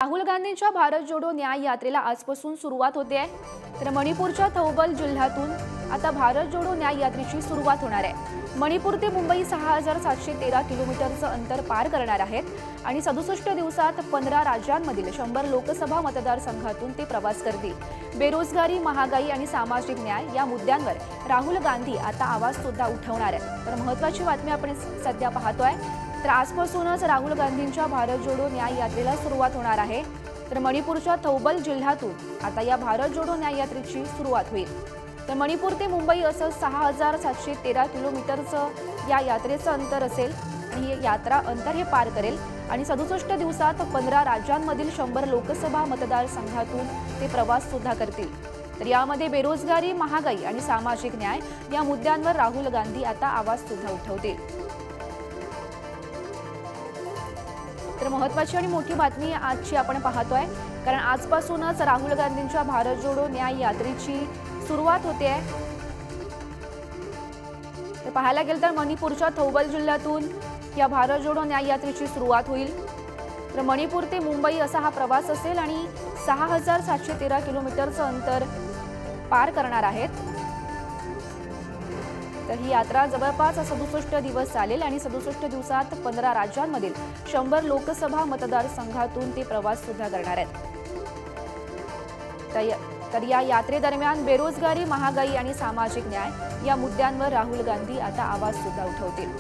राहुल गांधींच्या भारत जोडो न्याय यात्रेला आजपासून सुरुवात होते आहे। तर मणिपूरच्या थौबल जिल्ह्यातून आता भारत जोडो न्याय यात्रेची सुरुवात होणार आहे। मणिपूर ते मुंबई 6713 किलोमीटरचं अंतर पार करणार आहेत आणि 67 दिवसात 15 राज्यांमधील 100 लोकसभा मतदारसंघातून ते प्रवास करतील। बेरोजगारी, महागाई आणि सामाजिक न्याय या मुद्द्यांवर राहुल गांधी आता आवाज सुद्धा उठवणार आहेत। तर महत्त्वाची बातमी आपण सध्या पाहतोय। तर आजपासूनच राहुल गांधींच्या भारत जोडो न्याय यात्रेला सुरुवात होणार आहे। तर मणिपूरच्या थौबल जिल्ह्यातून आता या भारत जोडो न्याय यात्रेची सुरुवात होईल। तर मणिपूर ते मुंबई असं 6713 किलोमीटरचं या यात्रेचं अंतर असेल आणि ही यात्रा अंतर हे पार करेल आणि 67 दिवसात 15 राज्यांमधील 100 लोकसभा मतदारसंघातून ते प्रवास सुद्धा करतील। तर यामध्ये बेरोजगारी, महागाई आणि सामाजिक न्याय या मुद्द्यांवर राहुल गांधी आता आवाज सुद्धा उठवतील। तर महत्त्वाची आणि मोठी बातमी आजची आपण पाहतोय, कारण आजपासूनच राहुल गांधींच्या भारत जोडो न्याय यात्रेची सुरुवात होते आहे। तर पाहायला गेलं तर मणिपूरच्या थौबल जिल्ह्यातून या भारत जोडो न्याय यात्रेची सुरुवात होईल। तर मणिपूर ते मुंबई असा हा प्रवास असेल आणि 6713 किलोमीटरचं अंतर पार करणार आहेत। तर ही यात्रा जवळपास 67 दिवस चालेल आणि 67 दिवसात 15 राज्यांमधील 100 लोकसभा मतदारसंघातून ते प्रवास सुद्धा करणार आहेत। तर या यात्रेदरम्यान बेरोजगारी, महागाई आणि सामाजिक न्याय या मुद्द्यांवर राहुल गांधी आता आवाज सुद्धा उठवतील।